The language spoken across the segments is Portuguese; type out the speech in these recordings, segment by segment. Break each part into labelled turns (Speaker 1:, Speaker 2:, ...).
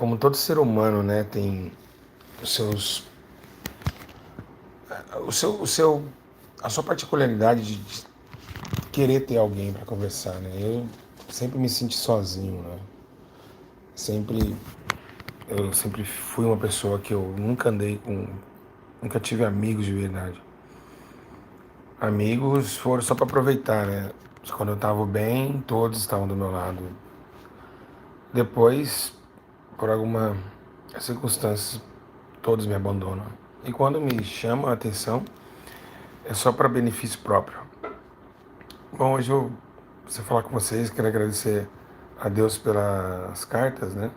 Speaker 1: como todo ser humano, né, tem os seus, a sua particularidade de querer ter alguém para conversar, né? Eu sempre me senti sozinho, né? Sempre, eu sempre fui uma pessoa que eu nunca tive amigos de verdade. Amigos foram só para aproveitar, né? Quando eu tava bem, todos estavam do meu lado. Depois, por alguma circunstância, todos me abandonam. E quando me chamam a atenção, é só para benefício próprio. Bom, hoje eu preciso falar com vocês, quero agradecer a Deus pelas cartas, né?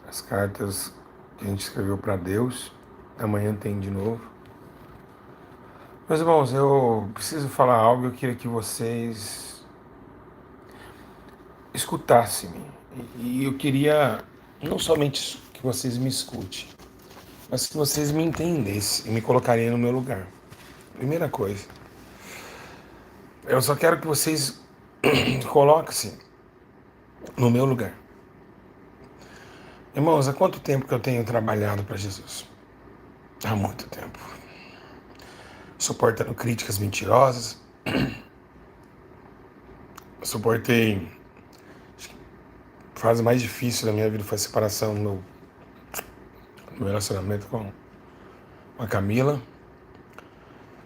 Speaker 1: As cartas que a gente escreveu para Deus. Amanhã tem de novo. Meus irmãos, eu preciso falar algo, eu queria que vocês escutassem-me. E eu queria não somente que vocês me escutem, mas que vocês me entendessem e me colocariam no meu lugar. Primeira coisa, eu só quero que vocês coloquem-se no meu lugar. Irmãos, há quanto tempo que eu tenho trabalhado para Jesus? Há muito tempo. Suportando críticas mentirosas. Suportei. A fase mais difícil da minha vida foi a separação no meu relacionamento com a Camila.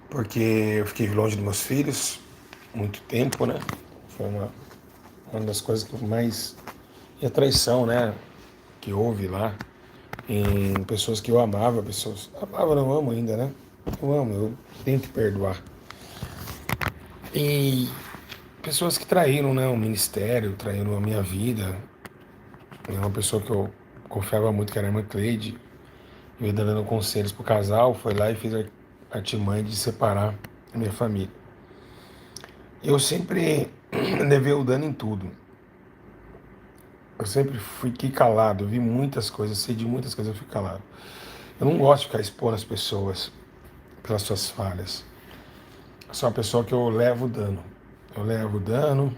Speaker 1: Porque eu fiquei longe dos meus filhos muito tempo, né? Foi uma das coisas que eu mais. E a traição, né? Que houve lá em pessoas que eu amava, pessoas. Amava, não amo ainda, né? Eu amo, eu tenho que perdoar. E pessoas que traíram, né, o ministério, traíram a minha vida. Uma pessoa que eu confiava muito, que era a irmã Cleide, veio dando conselhos pro casal, foi lá e fez a artimanha de separar a minha família. Eu sempre levei o dano em tudo. Eu sempre fiquei calado, eu vi muitas coisas, sei de muitas coisas, eu fico calado. Eu não gosto de ficar expondo as pessoas pelas suas falhas. Eu sou uma pessoa que eu levo o dano. Eu levo o dano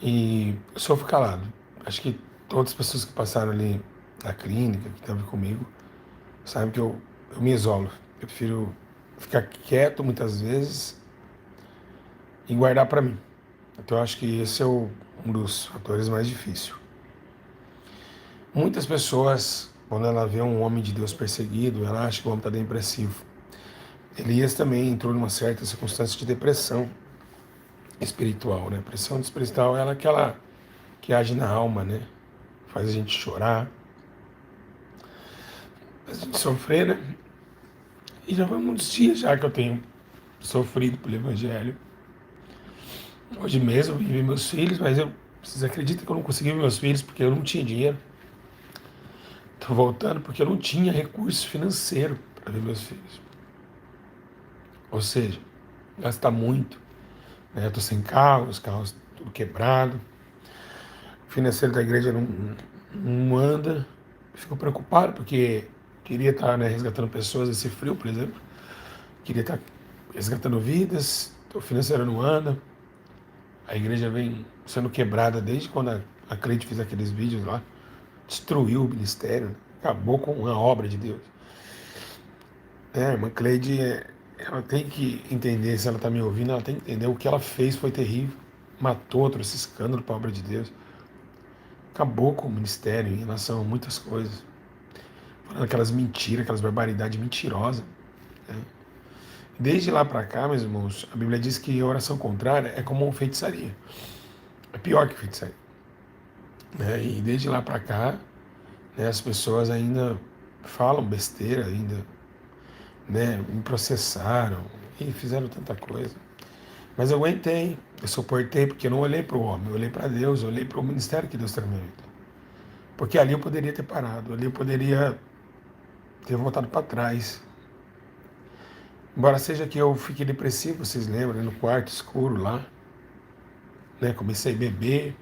Speaker 1: e eu sofro calado. Acho que todas as pessoas que passaram ali na clínica, que estavam comigo, sabem que eu me isolo. Eu prefiro ficar quieto muitas vezes e guardar para mim. Então eu acho que esse é um dos fatores mais difíceis. Muitas pessoas, quando ela vê um homem de Deus perseguido, ela acha que o homem está depressivo. Elias também entrou numa certa circunstância de depressão espiritual, né? Depressão espiritual é aquela que age na alma, né? Faz a gente chorar, faz a gente sofrer, né? E já vamos uns dias já que eu tenho sofrido pelo Evangelho. Hoje mesmo eu vi meus filhos, mas vocês acreditam que eu não consegui ver meus filhos porque eu não tinha dinheiro? Estou voltando porque eu não tinha recurso financeiro para ver meus filhos. Ou seja, gasta muito. Né? Estou sem carro, os carros tudo quebrado. O financeiro da igreja não anda. Fico preocupado porque queria estar, né, resgatando pessoas nesse frio, por exemplo. Queria estar resgatando vidas. O financeiro não anda. A igreja vem sendo quebrada desde quando a Cleide fez aqueles vídeos lá. Destruiu o ministério, né? Acabou com a obra de Deus. A irmã Cleide, ela tem que entender, se ela está me ouvindo, ela tem que entender o que ela fez foi terrível. Matou, trouxe escândalo para a obra de Deus. Acabou com o ministério em relação a muitas coisas. Falando aquelas mentiras, aquelas barbaridades mentirosas. Né? Desde lá para cá, meus irmãos, a Bíblia diz que a oração contrária é como uma feitiçaria. É pior que feitiçaria. Né? E desde lá para cá, né, as pessoas ainda falam besteira, ainda, né, me processaram e fizeram tanta coisa. Mas eu aguentei, eu suportei, porque eu não olhei para o homem, eu olhei para Deus, eu olhei para o ministério que Deus tem na minha vida. Porque ali eu poderia ter parado, ali eu poderia ter voltado para trás. Embora seja que eu fiquei depressivo, vocês lembram, né, no quarto escuro lá, né, comecei a beber,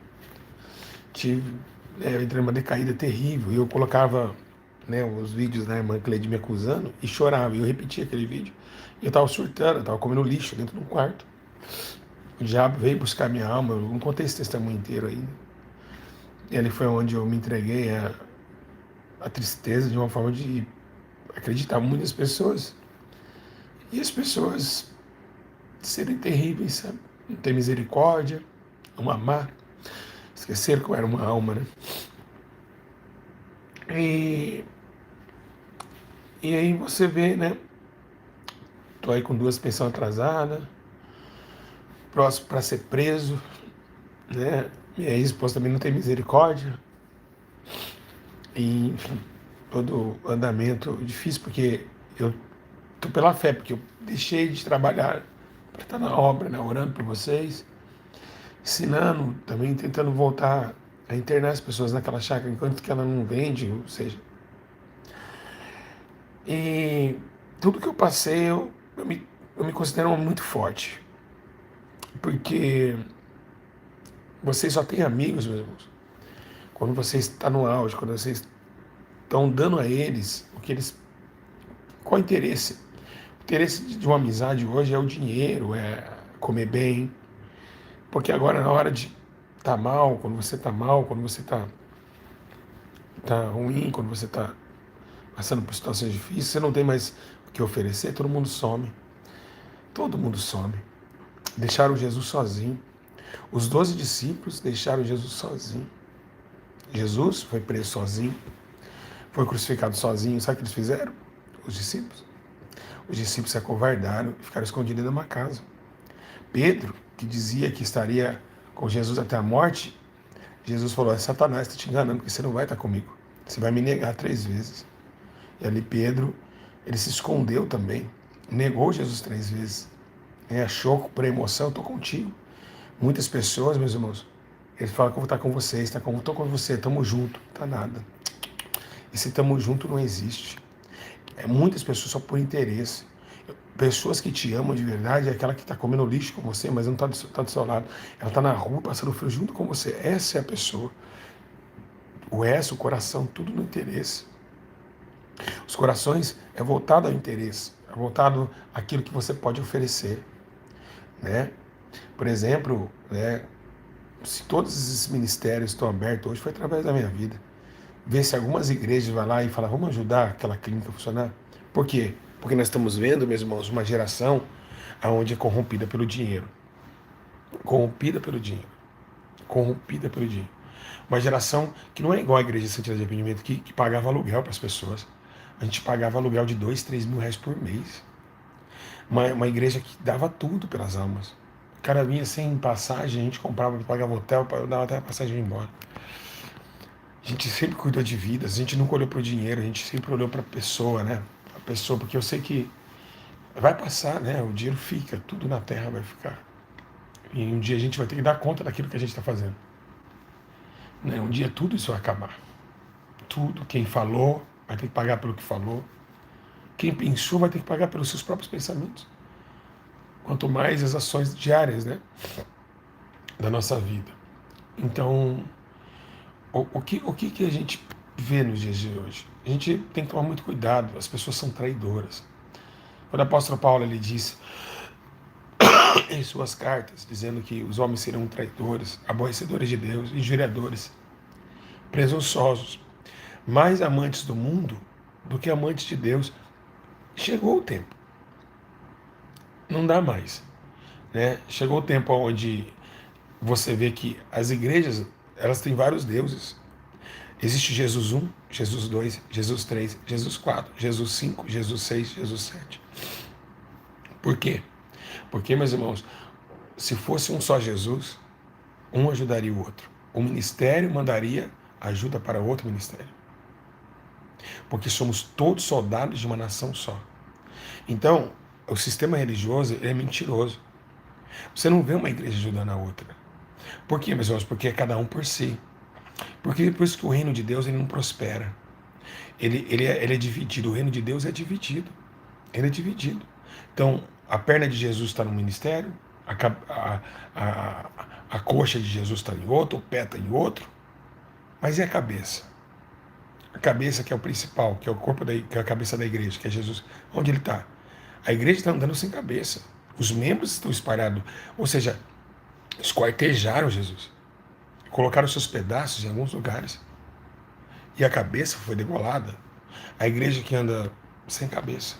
Speaker 1: tive, eu entrei numa decaída terrível, e eu colocava, né, os vídeos da irmã Cleide me acusando e chorava, e eu repetia aquele vídeo. E eu estava surtando, eu estava comendo lixo dentro do quarto. O diabo veio buscar minha alma, eu não contei esse testemunho inteiro ainda. E ali foi onde eu me entreguei à tristeza de uma forma de acreditar em muitas pessoas. E as pessoas serem terríveis, sabe? Não ter misericórdia, não amar, esquecer que eu era uma alma, né? E, e aí você vê, né? Tô aí com 2 pensões atrasadas, próximo para ser preso, né? Minha ex-esposa também não tem misericórdia. E, enfim, todo andamento difícil, porque eu tô pela fé, porque eu deixei de trabalhar para estar na obra, né? Orando por vocês, ensinando, também tentando voltar a internar as pessoas naquela chácara enquanto que ela não vende, ou seja. E tudo que eu passei, eu me considero muito forte, porque vocês só têm amigos, meus irmãos, quando você está no auge, quando vocês estão dando a eles o que eles. Qual o interesse? O interesse de uma amizade hoje é o dinheiro, é comer bem, porque agora na hora de estar mal, quando você está mal, quando você tá ruim, quando você está passando por situações difíceis, você não tem mais o que oferecer, todo mundo some. Todo mundo some. Deixaram Jesus sozinho. Os 12 discípulos deixaram Jesus sozinho. Jesus foi preso sozinho, foi crucificado sozinho. Sabe o que eles fizeram? Os discípulos. Os discípulos se acovardaram e ficaram escondidos numa casa. Pedro, que dizia que estaria com Jesus até a morte, Jesus falou: Satanás está te enganando, porque você não vai estar comigo. Você vai me negar 3 vezes. E ali Pedro, ele se escondeu também. Negou Jesus 3 vezes. Achou por emoção: estou contigo. Muitas pessoas, meus irmãos, eles falam que eu vou estar com vocês, estou com você, estamos juntos. Tá nada. Esse estamos junto não existe. Muitas pessoas só por interesse. Pessoas que te amam de verdade é aquela que está comendo lixo com você, mas não está do seu lado. Ela está na rua passando frio junto com você. Essa é a pessoa. O coração, tudo no interesse. Os corações é voltado ao interesse, é voltado àquilo que você pode oferecer, né? Por exemplo, né, se todos esses ministérios estão abertos hoje, foi através da minha vida. Ver se algumas igrejas vão lá e falam: vamos ajudar aquela clínica a funcionar. Por quê? Porque nós estamos vendo, meus irmãos, uma geração onde é corrompida pelo dinheiro. Corrompida pelo dinheiro. Corrompida pelo dinheiro. Uma geração que não é igual à igreja de Santidade de Arrependimento, que pagava aluguel para as pessoas. A gente pagava aluguel de 2, 3 mil reais por mês. Uma igreja que dava tudo pelas almas. O cara vinha sem passagem, a gente comprava, pagava hotel, dava até a passagem de ir embora. A gente sempre cuidou de vidas, a gente nunca olhou para o dinheiro, a gente sempre olhou para a pessoa, né? A pessoa, porque eu sei que vai passar, né? O dinheiro fica, tudo na terra vai ficar. E um dia a gente vai ter que dar conta daquilo que a gente está fazendo. Né? Um dia tudo isso vai acabar. Tudo, quem falou vai ter que pagar pelo que falou. Quem pensou vai ter que pagar pelos seus próprios pensamentos. Quanto mais as ações diárias, né? Da nossa vida. Então, o que a gente vê nos dias de hoje? A gente tem que tomar muito cuidado, as pessoas são traidoras. Quando o apóstolo Paulo ele disse em suas cartas, dizendo que os homens serão traidores, aborrecedores de Deus, injuriadores, presunçosos, mais amantes do mundo do que amantes de Deus, chegou o tempo. Não dá mais. Né? Chegou o tempo onde você vê que as igrejas elas têm vários deuses. Existe Jesus 1, Jesus 2, Jesus 3, Jesus 4, Jesus 5, Jesus 6, Jesus 7. Por quê? Porque, meus irmãos, se fosse um só Jesus, um ajudaria o outro. O ministério mandaria ajuda para outro ministério. Porque somos todos soldados de uma nação só. Então, o sistema religioso é mentiroso. Você não vê uma igreja ajudando a outra. Por quê, meus irmãos? Porque é cada um por si. Porque por isso que o reino de Deus ele não prospera. Ele é dividido. O reino de Deus é dividido. Ele é dividido. Então, a perna de Jesus está no ministério, a coxa de Jesus está em outro, o pé está em outro. Mas e a cabeça? A cabeça que é o principal, que é o corpo, que é a cabeça da igreja, que é Jesus. Onde ele está? A igreja está andando sem cabeça. Os membros estão espalhados. Ou seja, esquartejaram Jesus. colocaram seus pedaços em alguns lugares, e a cabeça foi degolada. A igreja que anda sem cabeça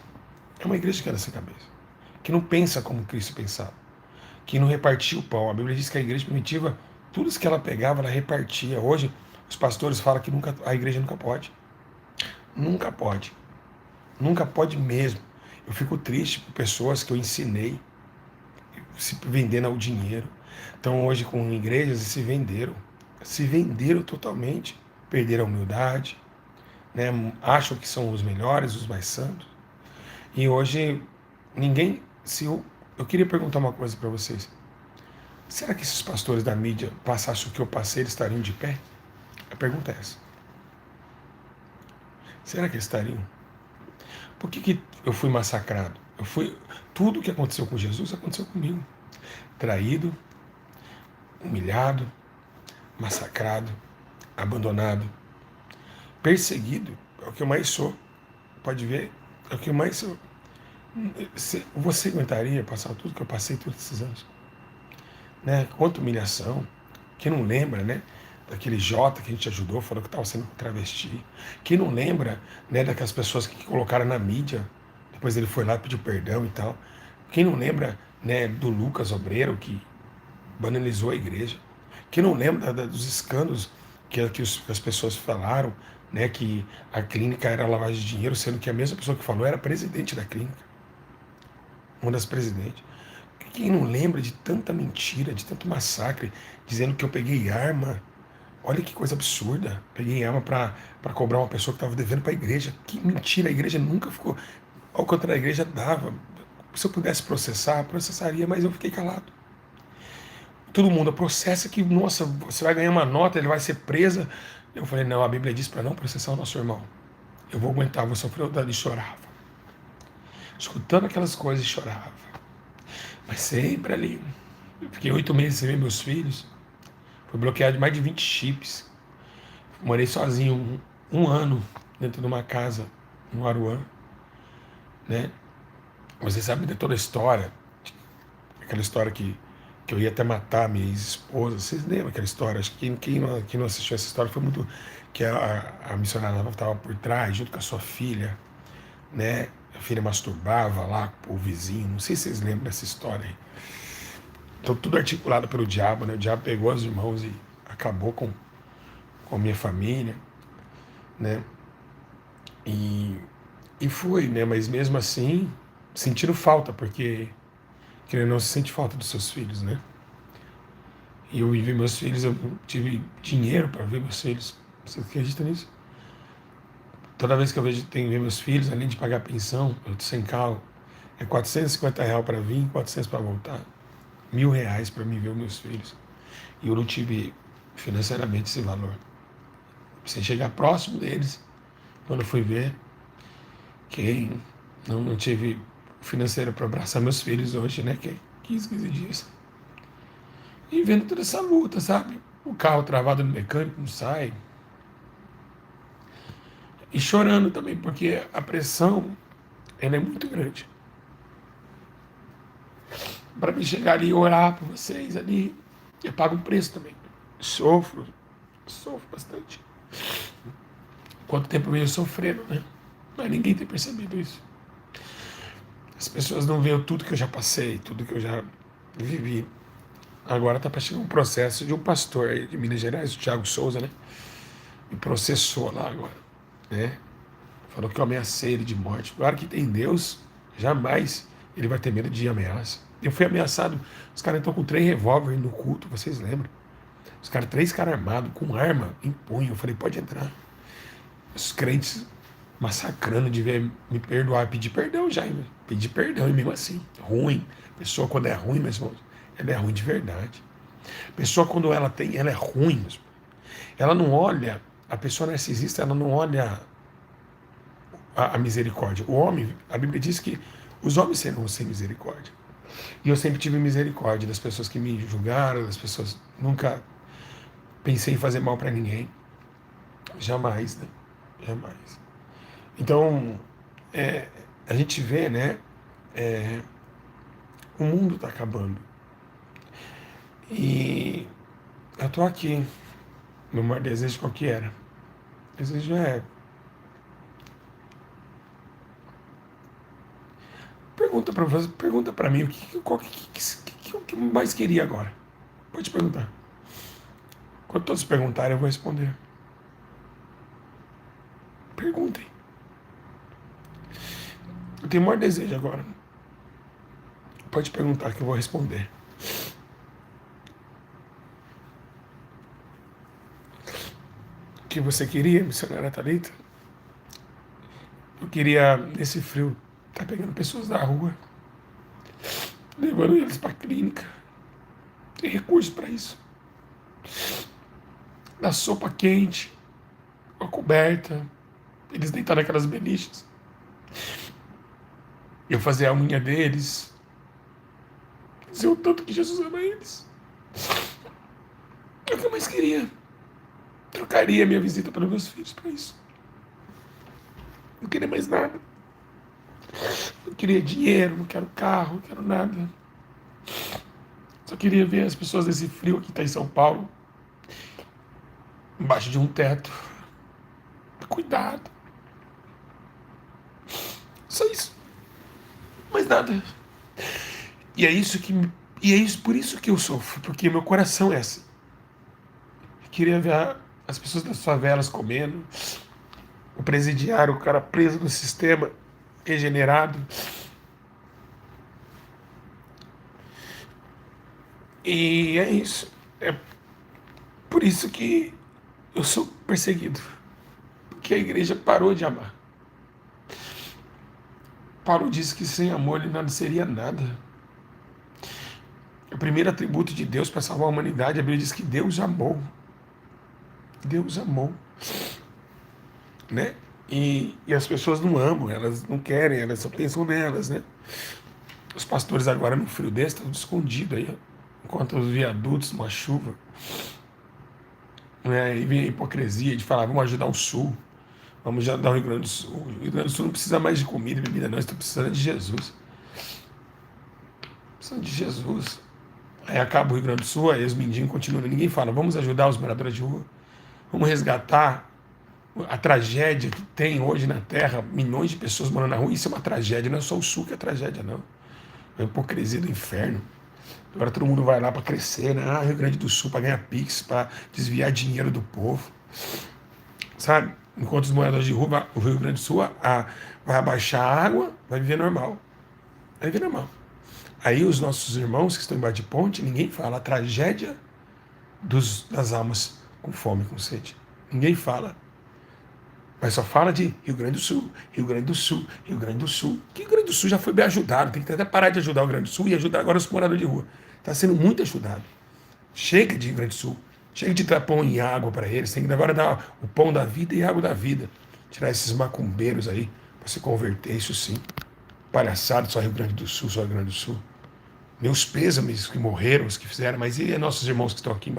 Speaker 1: é uma igreja que anda sem cabeça, que não pensa como Cristo pensava, que não repartia o pão. A Bíblia diz que a igreja primitiva, tudo isso que ela pegava, ela repartia. Hoje, os pastores falam que a igreja nunca pode. Nunca pode. Nunca pode mesmo. Eu fico triste por pessoas que eu ensinei se vendendo ao dinheiro. Então, hoje, com igrejas, se venderam totalmente, perderam a humildade, né? Acham que são os melhores, os mais santos. E hoje, ninguém. Se eu queria perguntar uma coisa para vocês. Será que esses pastores da mídia passassem o que eu passei, eles estariam de pé? A pergunta é essa. Será que eles estariam? Por que eu fui massacrado? Tudo o que aconteceu com Jesus aconteceu comigo. Traído, humilhado, massacrado, abandonado, perseguido. É o que eu mais sou. Pode ver, é o que eu mais sou. Você aguentaria passar tudo que eu passei todos esses anos? Né? Quanta humilhação. Quem não lembra, né? Daquele Jota que a gente ajudou, falou que estava sendo travesti. Quem não lembra, né, daquelas pessoas que colocaram na mídia, depois ele foi lá e pediu perdão e tal. Quem não lembra, né, do Lucas Obreiro, que banalizou a igreja. Quem não lembra dos escândalos que as pessoas falaram, né, que a clínica era lavagem de dinheiro, sendo que a mesma pessoa que falou era presidente da clínica, uma das presidentes. Quem não lembra de tanta mentira, de tanto massacre, dizendo que eu peguei arma? Olha que coisa absurda. Peguei arma para cobrar uma pessoa que estava devendo para a igreja. Que mentira, a igreja nunca ficou. Ao contrário, a igreja dava. Se eu pudesse processar, processaria, mas eu fiquei calado. Todo mundo processa que, nossa, você vai ganhar uma nota, ele vai ser presa. Eu falei, não, a Bíblia diz para não processar o nosso irmão. Eu vou aguentar, vou sofrer o dano, e chorava. Escutando aquelas coisas, chorava. Mas sempre ali. Eu fiquei 8 meses sem ver meus filhos. Fui bloqueado de mais de 20 chips. Morei sozinho um ano dentro de uma casa no Aruan, né? Você sabe de toda a história, aquela história que eu ia até matar minha ex-esposa. Vocês lembram aquela história? Acho que quem não assistiu essa história foi muito. Que a missionária estava por trás, junto com a sua filha, né? A filha masturbava lá com o vizinho. Não sei se vocês lembram dessa história aí. Então, tudo articulado pelo diabo, né? O diabo pegou as irmãos e acabou com a minha família, né? E, e foi, né? Mas mesmo assim, sentindo falta, porque querendo não se sente falta dos seus filhos, né? E eu vi meus filhos, eu tive dinheiro para ver meus filhos. Você acredita nisso? Toda vez que eu vejo, tenho que ver meus filhos, além de pagar pensão, eu tô sem carro, é R$ 450 para vir, 400 para voltar. R$ 1.000 para mim ver os meus filhos. E eu não tive financeiramente esse valor. Sem chegar próximo deles, quando eu fui ver, quem não tive financeiro para abraçar meus filhos hoje, né? Que é 15 dias. E vendo toda essa luta, sabe? O carro travado no mecânico, não sai. E chorando também, porque a pressão, ela é muito grande. Para mim chegar ali e orar por vocês ali, eu pago um preço também. Sofro, sofro bastante. Quanto tempo eu venho sofrendo, né? Mas ninguém tem percebido isso. As pessoas não veem tudo que eu já passei, tudo que eu já vivi. Agora está para chegar um processo de um pastor aí de Minas Gerais, o Thiago Souza, né? Me processou lá agora, né? Falou que eu ameacei ele de morte. Claro que tem Deus, jamais ele vai ter medo de ameaça. Eu fui ameaçado, os caras estão com 3 revólveres no culto, vocês lembram? Os caras, 3 caras armados, com arma em punho. Eu falei, pode entrar. Os crentes massacrando de ver me perdoar, pedir perdão já, pedir perdão, e mesmo assim, ruim. Pessoa quando é ruim, meus irmãos, ela é ruim de verdade. Pessoa quando ela é ruim, meus irmãos. Ela não olha, a pessoa narcisista, ela não olha a misericórdia. O homem, a Bíblia diz que os homens serão sem misericórdia. E eu sempre tive misericórdia das pessoas que me julgaram, das pessoas. Nunca pensei em fazer mal para ninguém. Jamais, né? Jamais. Então, a gente vê, né? O mundo está acabando. E Eu tô aqui. Meu maior desejo qual que era? O desejo é. Pergunta pra mim o que eu mais queria agora. Pode perguntar. Quando todos perguntarem, eu vou responder. Perguntem. Eu tenho o maior desejo agora. Pode perguntar que eu vou responder. O que você queria, missionária Thalita? Eu queria, nesse frio, estar pegando pessoas da rua, levando eles para a clínica. Tem recurso para isso. Dar sopa quente, uma coberta, eles deitar naquelas beliches. Eu fazer a unha deles, dizer o tanto que Jesus ama eles. É o que eu mais queria. Trocaria minha visita para meus filhos para isso. Não queria mais nada. Não queria dinheiro, não quero carro, não quero nada. Só queria ver as pessoas desse frio que está em São Paulo, embaixo de um teto. Cuidado. Só isso. Mais nada. E é isso que. E é isso, por isso que eu sofro, porque meu coração é assim. Eu queria ver as pessoas das favelas comendo, o presidiário, o cara preso no sistema, regenerado. E é isso. É por isso que eu sou perseguido. Porque a igreja parou de amar. Paulo disse que sem amor ele nada seria nada. O primeiro atributo de Deus para salvar a humanidade, a Bíblia diz que Deus amou. Deus amou. Né? E as pessoas não amam, elas não querem, elas só pensam nelas, né? Os pastores agora no frio desse estão escondidos aí, ó, enquanto os viadutos numa chuva, né? E vem a hipocrisia de falar, vamos ajudar o Sul, vamos ajudar o Rio Grande do Sul. O Rio Grande do Sul não precisa mais de comida e bebida, não, está precisando de Jesus. Precisando de Jesus. Aí acaba o Rio Grande do Sul, aí os mendigos continuam, ninguém fala, vamos ajudar os moradores de rua, vamos resgatar a tragédia que tem hoje na Terra, milhões de pessoas morando na rua, isso é uma tragédia, não é só o Sul que é tragédia, não. É a hipocrisia do inferno. Agora todo mundo vai lá para crescer, né? Ah, Rio Grande do Sul, para ganhar pix, para desviar dinheiro do povo. Sabe? Enquanto os moradores de rua, o Rio Grande do Sul vai abaixar a água, vai viver normal. Vai viver normal. Aí os nossos irmãos que estão embaixo de ponte, ninguém fala a tragédia das almas com fome, com sede. Ninguém fala. Mas só fala de Rio Grande do Sul, Rio Grande do Sul, Rio Grande do Sul. Que Rio Grande do Sul já foi bem ajudado, tem que até parar de ajudar o Rio Grande do Sul e ajudar agora os moradores de rua. Está sendo muito ajudado. Chega de Rio Grande do Sul, chega de dar pão e água para eles, tem que agora dar o pão da vida e a água da vida. Tirar esses macumbeiros aí para se converter, isso sim. Palhaçada, só Rio Grande do Sul, só Rio Grande do Sul. Meus pêsames que morreram, os que fizeram, mas e nossos irmãos que estão aqui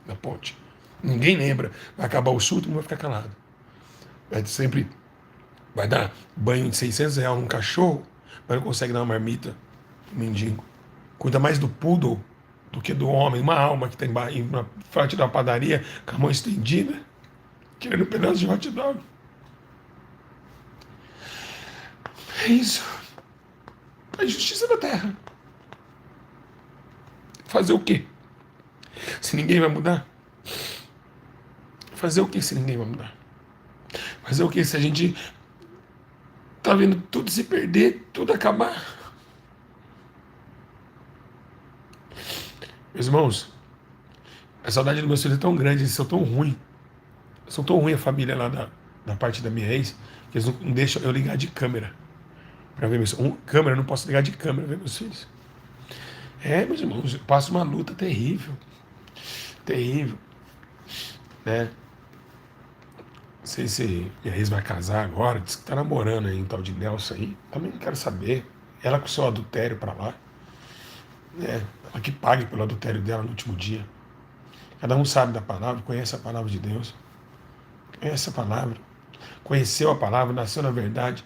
Speaker 1: na ponte? Ninguém lembra. Vai acabar o sul, todo mundo vai ficar calado. Sempre vai dar banho de R$ 600 num cachorro, mas não consegue dar uma marmita pro mendigo. Cuida mais do poodle do que do homem, uma alma que está na frente da padaria com a mão estendida, querendo um pedaço de hot dog. É isso. A justiça da terra. Fazer o quê? Se ninguém vai mudar? Fazer o que se ninguém vai mudar? Fazer o que se a gente tá vendo tudo se perder, tudo acabar? Meus irmãos, a saudade dos meus filhos é tão grande, eles são tão ruim a família lá da parte da minha ex, que eles não deixam eu ligar de câmera para ver meus filhos. Câmera, eu não posso ligar de câmera para ver meus filhos. É, meus irmãos, eu passo uma luta terrível, terrível, né? Não sei se minha ex vai casar agora, diz que tá namorando aí um tal de Nelson aí, também não quero saber. Ela com o seu adultério para lá, né? Ela que pague pelo adultério dela no último dia. Cada um sabe da palavra, conhece a palavra de Deus, conhece a palavra, conheceu a palavra, nasceu na verdade,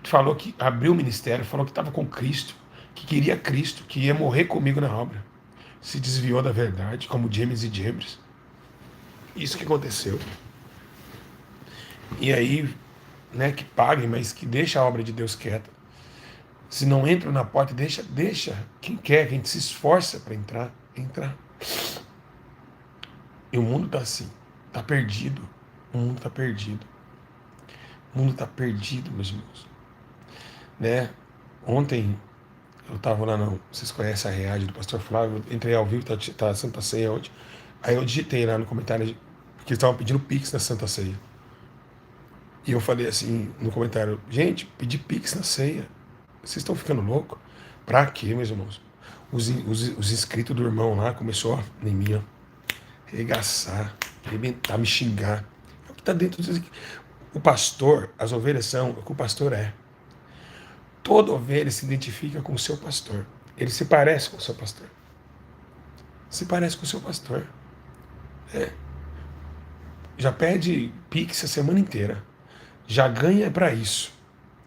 Speaker 1: falou que abriu o ministério, falou que estava com Cristo, que queria Cristo, que ia morrer comigo na obra. se desviou da verdade, como James e Jambres. Isso que aconteceu. E aí, né, que paguem, mas que deixa a obra de Deus quieta. Se não entram na porta, deixa quem quer, quem se esforça para entrar. E o mundo está assim, está perdido. O mundo está perdido. O mundo está perdido, meus irmãos. Né? Ontem eu estava lá, não, vocês conhecem a Reage do Pastor Flávio, eu entrei ao vivo, tá a Santa Ceia hoje. Aí eu digitei lá no comentário, porque eles estavam pedindo Pix na Santa Ceia. E eu falei assim no comentário, gente, pedir Pix na ceia. Vocês estão ficando loucos? Pra quê, meus irmãos? Os inscritos do irmão lá começou a em mim, ó, arregaçar, arrebentar, me xingar. É o que está dentro disso aqui. O pastor, as ovelhas são o que o pastor é. Toda ovelha se identifica com o seu pastor. Ele se parece com o seu pastor. Se parece com o seu pastor. É. Já pede Pix a semana inteira. Já ganha para isso.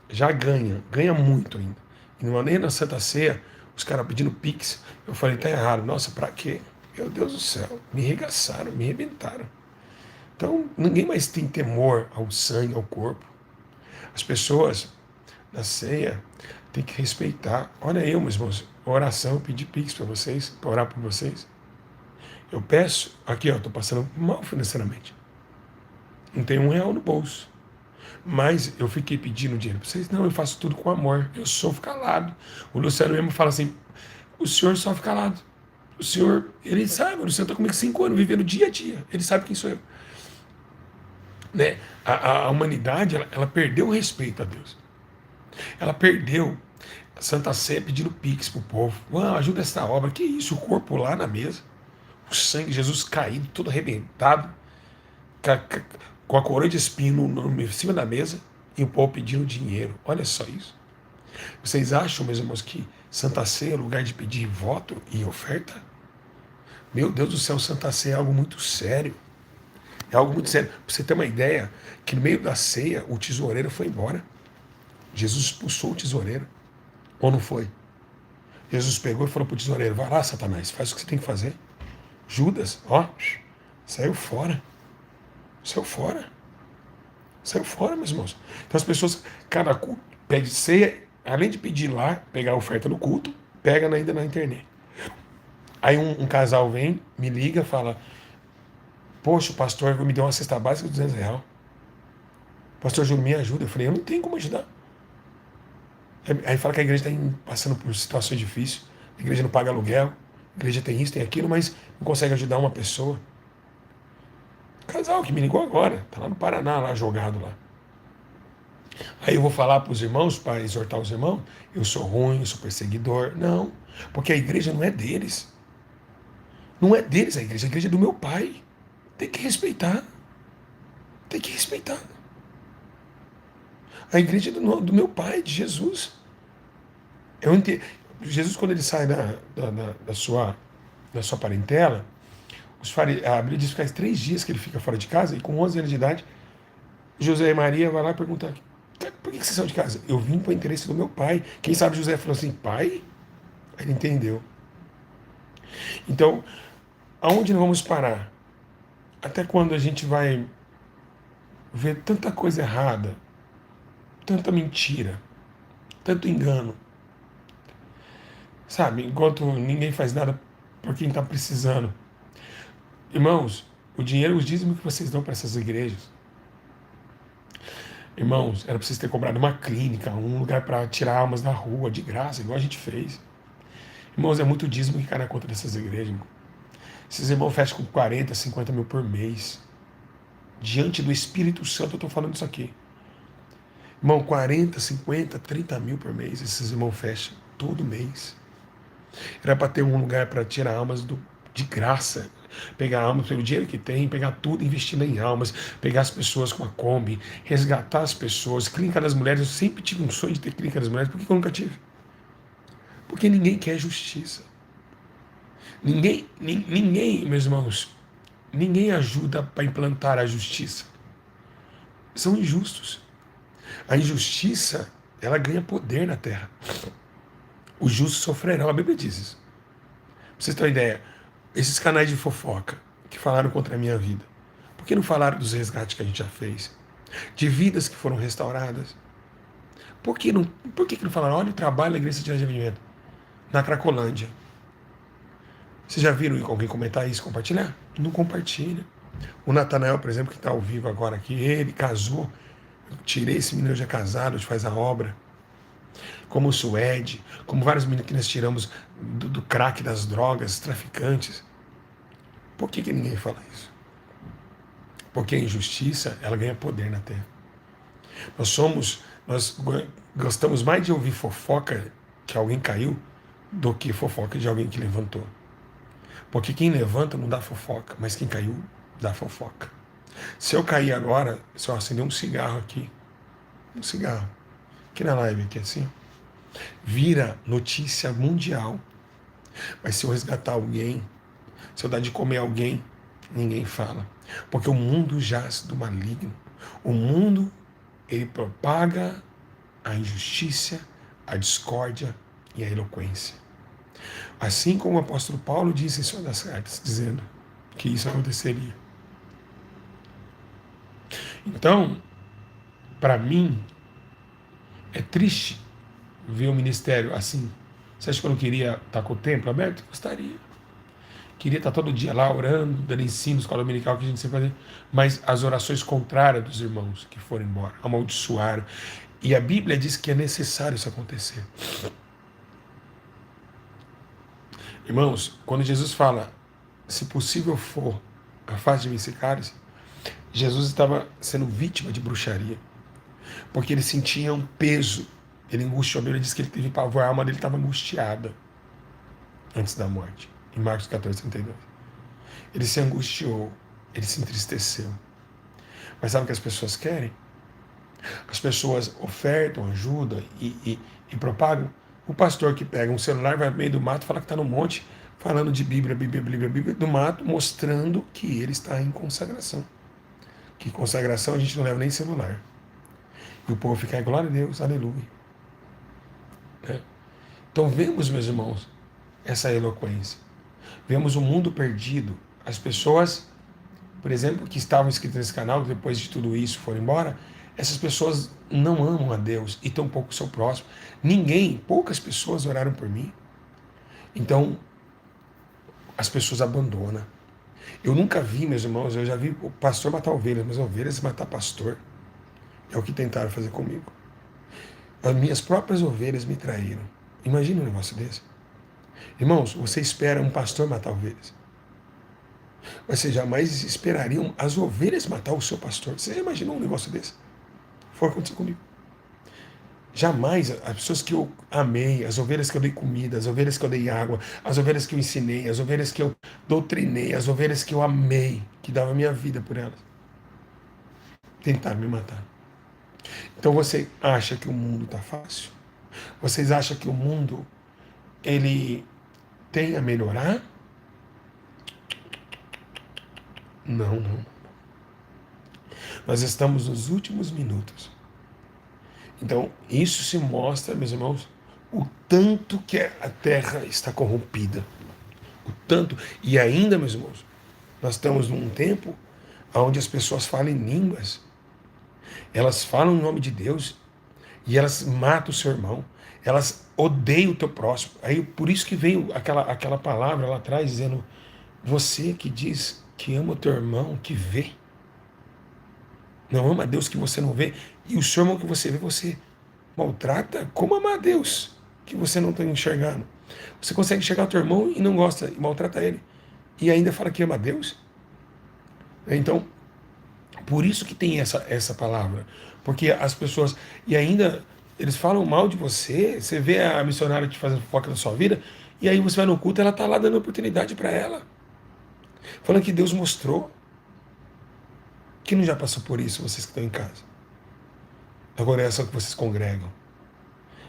Speaker 1: Já ganha muito ainda. E não é nem na Santa Ceia, os caras pedindo Pix. Eu falei, tá errado. Nossa, pra quê? Meu Deus do céu. Me arregaçaram, me arrebentaram. Então, ninguém mais tem temor ao sangue, ao corpo. As pessoas na ceia têm que respeitar. Olha eu, meus irmãos, oração, eu pedi Pix para vocês, para orar por vocês. Eu peço, aqui ó, estou passando mal financeiramente. Não tenho R$ 1 no bolso. Mas eu fiquei pedindo dinheiro para vocês. Não, eu faço tudo com amor. Eu sofro calado. O Luciano mesmo fala assim, o senhor sofre calado. O senhor, ele sabe, o Luciano está comigo 5 anos, vivendo dia a dia. Ele sabe quem sou eu. Né? A humanidade, ela perdeu o respeito a Deus. Ela perdeu a Santa Sé pedindo pix pro povo. Ajuda essa obra. Que isso? O corpo lá na mesa. O sangue, Jesus caído, todo arrebentado. Com a coroa de espinho em cima da mesa. E o povo pedindo dinheiro. Olha só isso. Vocês acham, meus irmãos, que Santa Sé é lugar de pedir voto e oferta? Meu Deus do céu, Santa Sé é algo muito sério. É algo muito sério. Pra você ter uma ideia, que no meio da ceia, o tesoureiro foi embora. Jesus expulsou o tesoureiro. Ou não foi? Jesus pegou e falou para o tesoureiro, vai lá, Satanás, faz o que você tem que fazer. Judas, ó, saiu fora. Saiu fora. Saiu fora, meus irmãos. Então as pessoas, cada culto, pede ceia, além de pedir lá, pegar a oferta no culto, pega ainda na internet. Aí um casal vem, me liga, fala, poxa, o pastor me deu uma cesta básica de R$ 200. Pastor Júlio, me ajuda. Eu falei, eu não tenho como ajudar. Aí fala que a igreja está passando por situações difíceis, a igreja não paga aluguel, a igreja tem isso, tem aquilo, mas não consegue ajudar uma pessoa. Casal que me ligou agora, está lá no Paraná, lá jogado lá. Aí eu vou falar para os irmãos, para exortar os irmãos, eu sou ruim, eu sou perseguidor. Não, porque a igreja não é deles. Não é deles a igreja é do meu pai. Tem que respeitar. Tem que respeitar. A igreja é do meu pai, de Jesus. Eu entendo. Jesus, quando ele sai da sua parentela, a Bíblia diz que faz 3 dias que ele fica fora de casa, e com 11 anos de idade, José e Maria vai lá e perguntam, por que você saiu de casa? Eu vim para o interesse do meu pai. Quem sabe José falou assim, pai? Aí ele entendeu. Então, aonde nós vamos parar? Até quando a gente vai ver tanta coisa errada, tanta mentira, tanto engano, sabe? Enquanto ninguém faz nada por quem está precisando. Irmãos, o dinheiro, os dízimos que vocês dão para essas igrejas, irmãos, era para vocês terem comprado uma clínica, um lugar para tirar almas da rua, de graça, igual a gente fez. Irmãos, é muito dízimo que cai na conta dessas igrejas, irmão. Esses irmãos fecham com 40, 50 mil por mês. Diante do Espírito Santo eu estou falando isso aqui. Irmão, 40, 50, 30 mil por mês, esses irmãos fecham todo mês. Era para ter um lugar para tirar almas de graça. Pegar almas pelo dinheiro que tem, pegar tudo, investir em almas, pegar as pessoas com a Kombi, resgatar as pessoas. Clínica das Mulheres, eu sempre tive um sonho de ter Clínica das Mulheres. Por que eu nunca tive? Porque ninguém quer justiça. Ninguém, meus irmãos, ninguém ajuda para implantar a justiça. São injustos. A injustiça, ela ganha poder na terra. Os justos sofrerão, a Bíblia diz isso. vocês terem uma ideia, esses canais de fofoca que falaram contra a minha vida, por que não falaram dos resgates que a gente já fez? De vidas que foram restauradas? Por que não falaram, olha o trabalho da Igreja de Alinhamento na Cracolândia? Vocês já viram alguém comentar isso, compartilhar? Não compartilha. O Natanael, por exemplo, que está ao vivo agora aqui, ele casou, eu tirei esse menino já casado, hoje faz a obra. Como o Suede, como vários meninos que nós tiramos do crack, das drogas, traficantes. Por que ninguém fala isso? Porque a injustiça, ela ganha poder na terra. Nós gostamos mais de ouvir fofoca que alguém caiu do que fofoca de alguém que levantou. Porque quem levanta não dá fofoca, mas quem caiu dá fofoca. Se eu cair agora, se eu acender um cigarro aqui, aqui na live, aqui assim, vira notícia mundial. Mas se eu resgatar alguém, se eu dar de comer alguém, ninguém fala. Porque o mundo jaz do maligno. O mundo, ele propaga a injustiça, a discórdia e a eloquência. Assim como o apóstolo Paulo disse em suas das cartas, dizendo que isso aconteceria. Então, para mim, é triste ver o ministério assim. Você acha que eu não queria estar com o templo aberto? Gostaria. Queria estar todo dia lá orando, dando ensino, escola dominical que a gente sempre fazia. Mas as orações contrárias dos irmãos que foram embora, amaldiçoaram. E a Bíblia diz que é necessário isso acontecer. Irmãos, quando Jesus fala, se possível for, afaste de mim esse cálice, Jesus estava sendo vítima de bruxaria. Porque ele sentia um peso. Ele angustiou. A Bíblia diz que ele teve pavor, a alma dele estava angustiada antes da morte. Em Marcos 14, 32. Ele se angustiou, ele se entristeceu. Mas sabe o que as pessoas querem? As pessoas ofertam, ajudam e propagam. O pastor que pega um celular, vai no meio do mato, fala que está no monte, falando de Bíblia do mato, mostrando que ele está em consagração. Que consagração a gente não leva nem celular. E o povo fica, glória a Deus, aleluia. Então vemos, meus irmãos, essa eloquência. Vemos o mundo perdido. As pessoas, por exemplo, que estavam inscritas nesse canal, depois de tudo isso foram embora, essas pessoas não amam a Deus e tampouco o seu próximo. Poucas pessoas oraram por mim. Então, as pessoas abandonam. Eu nunca vi, meus irmãos, eu já vi o pastor matar ovelhas, mas ovelhas matar pastor. É o que tentaram fazer comigo. As minhas próprias ovelhas me traíram. Imagina um negócio desse. Irmãos, você espera um pastor matar ovelhas. Você jamais esperaria as ovelhas matar o seu pastor. Você já imaginou um negócio desse? Foi acontecer comigo. Jamais as pessoas que eu amei, as ovelhas que eu dei comida, as ovelhas que eu dei água, as ovelhas que eu ensinei, as ovelhas que eu doutrinei, as ovelhas que eu amei, que dava minha vida por elas, tentaram me matar. Então você acha que o mundo está fácil? Vocês acham que o mundo ele tem a melhorar? Não, não. Nós estamos nos últimos minutos. Então, isso se mostra, meus irmãos, o tanto que a terra está corrompida. O tanto. E ainda, meus irmãos, nós estamos num tempo onde as pessoas falam em línguas. Elas falam em nome de Deus e elas matam o seu irmão. Elas odeiam o teu próximo. Aí, por isso que veio aquela palavra lá atrás dizendo: você que diz que ama o teu irmão, que vê. Não ama a Deus que você não vê. E o seu irmão que você vê, você maltrata. Como amar a Deus que você não está enxergando? Você consegue enxergar o teu irmão e não gosta, e maltrata ele. E ainda fala que ama a Deus? Então, por isso que tem essa palavra. Porque as pessoas... E ainda, eles falam mal de você. Você vê a missionária te fazendo fofoca na sua vida. E aí você vai no culto, ela está lá dando oportunidade para ela. Falando que Deus mostrou. Quem não já passou por isso, vocês que estão em casa? Agora é só que vocês congregam.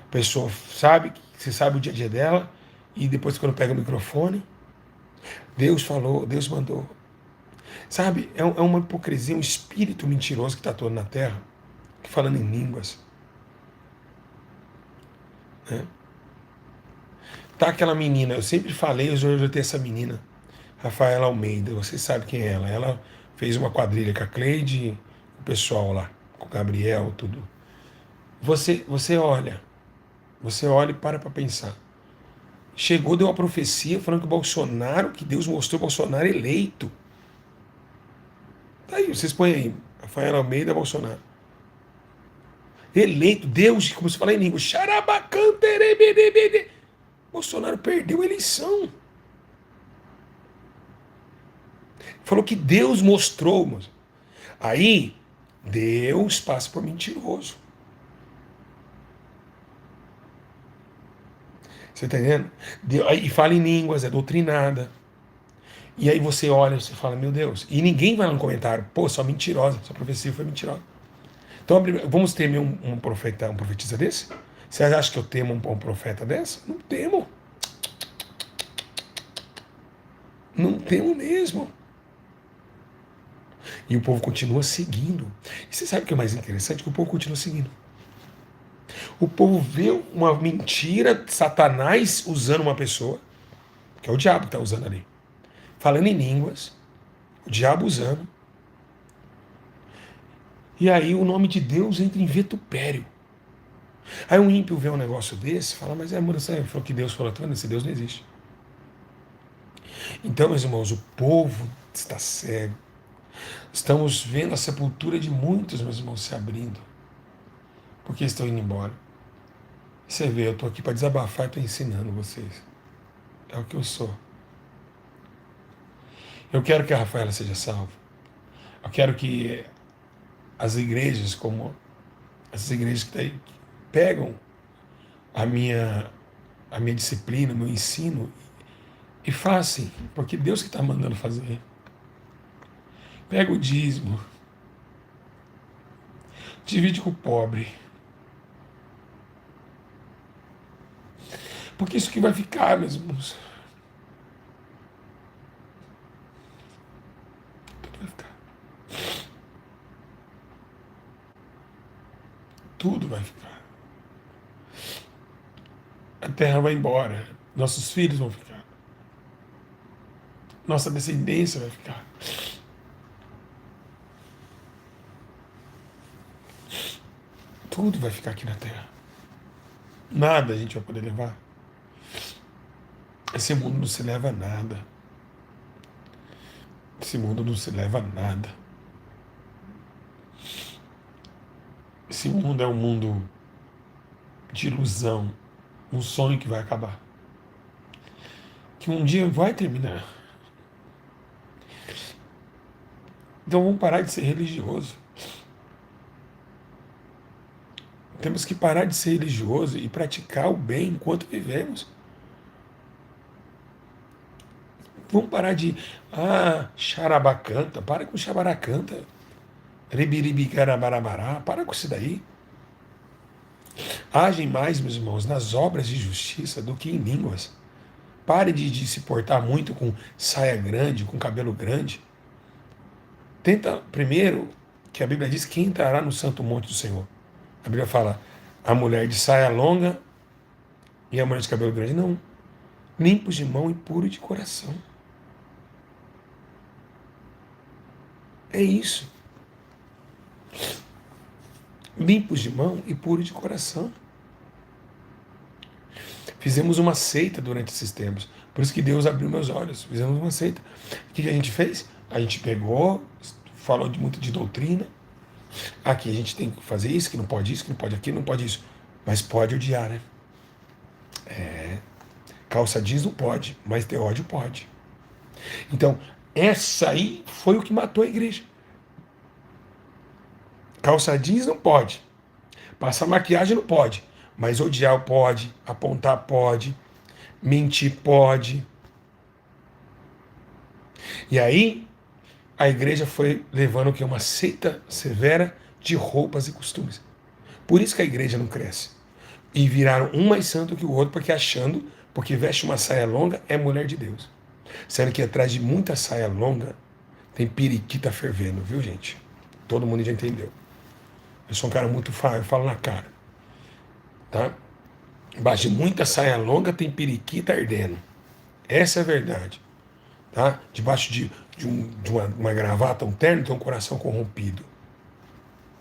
Speaker 1: A pessoa sabe, você sabe o dia a dia dela, e depois quando pega o microfone, Deus falou, Deus mandou. Sabe, é uma hipocrisia, um espírito mentiroso que está todo na terra, falando em línguas. Né? Tá aquela menina, eu sempre falei, hoje eu tenho essa menina, Rafaela Almeida, você sabe quem é ela. Ela fez uma quadrilha com a Cleide, o pessoal lá, com o Gabriel, tudo. Você olha e para pensar. Chegou, deu uma profecia falando que o Bolsonaro, que Deus mostrou o Bolsonaro eleito. Tá aí, vocês põem aí, Rafaela Almeida, Bolsonaro. Eleito, Deus, como se fala em língua, xarabacanterebedebede. Bolsonaro perdeu a eleição. Falou que Deus mostrou. Mas aí, Deus passa por mentiroso. Você tá entendendo? E fala em línguas, é doutrinada. E aí você olha e você fala, meu Deus. E ninguém vai lá no comentário, pô, só mentirosa, sua profecia foi mentirosa. Então, vamos temer um profeta, um profetista desse? Você acha que eu temo um profeta desse? Não temo. Não temo mesmo. E o povo continua seguindo. E você sabe o que é mais interessante? Que o povo continua seguindo. O povo vê uma mentira, Satanás usando uma pessoa, que é o diabo que está usando ali, falando em línguas, o diabo usando, e aí o nome de Deus entra em vitupério. Aí um ímpio vê um negócio desse, fala, mas você falou que Deus falou, esse Deus não existe. Então, meus irmãos, o povo está cego. Estamos vendo a sepultura de muitos, meus irmãos, se abrindo, porque estão indo embora. Você vê, eu estou aqui para desabafar e estou ensinando vocês. É o que eu sou. Eu quero que a Rafaela seja salva. Eu quero que as igrejas, como essas igrejas que pegam a minha, a minha disciplina, meu ensino, e façam, porque Deus que está mandando fazer. Pega o dízimo, divide com o pobre. Porque isso que vai ficar, meus irmãos. Tudo vai ficar. Tudo vai ficar. A terra vai embora. Nossos filhos vão ficar. Nossa descendência vai ficar. Tudo vai ficar aqui na terra. Nada a gente vai poder levar. Esse mundo não se leva a nada. Esse mundo não se leva a nada. Esse mundo é um mundo de ilusão, um sonho que vai acabar. Que um dia vai terminar. Então vamos parar de ser religioso. Temos que parar de ser religioso e praticar o bem enquanto vivemos. Vamos parar de, charabacanta, para com chabaracanta. Ribiribicarabarabara, para com isso daí. Agem mais, meus irmãos, nas obras de justiça do que em línguas. Pare de se portar muito com saia grande, com cabelo grande. Tenta, primeiro, que a Bíblia diz que entrará no santo monte do Senhor. A Bíblia fala, a mulher de saia longa e a mulher de cabelo grande. Não. Limpos de mão e puros de coração. É isso. Limpos de mão e puros de coração. Fizemos uma seita durante esses tempos. Por isso que Deus abriu meus olhos. Fizemos uma seita. O que a gente fez? A gente pegou, falou muito de doutrina. Aqui a gente tem que fazer isso, que não pode isso, que não pode aquilo, não pode isso. Mas pode odiar, né? Calça jeans não pode, mas ter ódio pode. Então, essa aí foi o que matou a igreja. Calça jeans não pode. Passar maquiagem não pode. Mas odiar pode, apontar pode, mentir pode. E aí, a igreja foi levando o que? Uma seita severa de roupas e costumes. Por isso que a igreja não cresce. E viraram um mais santo que o outro, porque veste uma saia longa, é mulher de Deus. Sendo que atrás de muita saia longa, tem periquita fervendo, viu, gente? Todo mundo já entendeu. Eu sou um cara muito fácil, eu falo na cara. Tá? Embaixo de muita saia longa tem periquita ardendo. Essa é a verdade. Tá? Debaixo de uma gravata, um terno, tem um coração corrompido.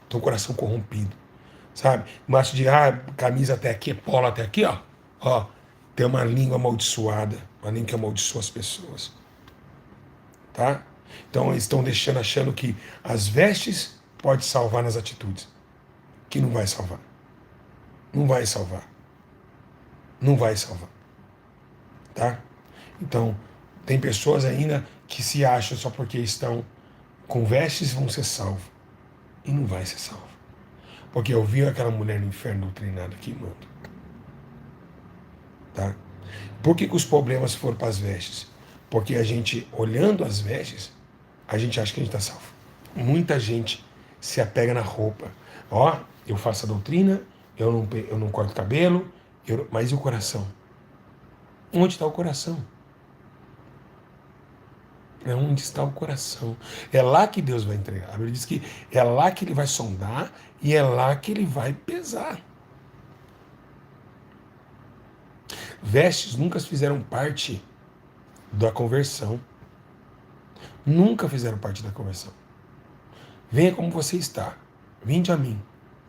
Speaker 1: Tem um coração corrompido. Sabe? Embaixo de camisa até aqui, polo até aqui, ó. Ó, tem uma língua amaldiçoada. Uma língua que amaldiçoa as pessoas. Tá? Então eles estão deixando, achando que as vestes pode salvar nas atitudes. Que não vai salvar. Não vai salvar. Não vai salvar. Tá? Então, tem pessoas ainda que se acham só porque estão com vestes vão ser salvos. E não vai ser salvo. Porque eu vi aquela mulher no inferno doutrinada queimando. Tá? Por que os problemas foram para as vestes? Porque a gente, olhando as vestes, a gente acha que a gente está salvo. Muita gente se apega na roupa. Ó, eu faço a doutrina, eu não corto cabelo, mas e o coração? Onde está o coração? É onde está o coração. É lá que Deus vai entregar. A Bíblia diz que é lá que ele vai sondar e é lá que ele vai pesar. Vestes nunca fizeram parte da conversão. Nunca fizeram parte da conversão. Venha como você está. Vinde a mim.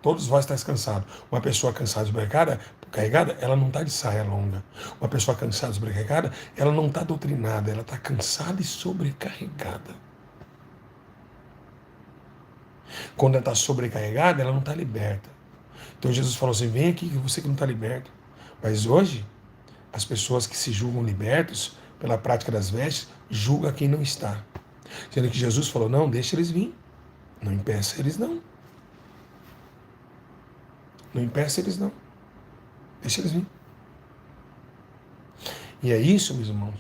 Speaker 1: Todos vós estáis cansados. Uma pessoa cansada e sobrecarregada, ela não está de saia longa. Uma pessoa cansada e sobrecarregada, ela não está doutrinada, ela está cansada e sobrecarregada. Quando ela está sobrecarregada, ela não está liberta. Então Jesus falou assim: vem aqui, você que não está liberto. Mas hoje, as pessoas que se julgam libertos pela prática das vestes, julgam quem não está. Sendo que Jesus falou: não, deixa eles vir. Não impeça eles não. Não impeça eles não. Deixa eles vir. E é isso, meus irmãos,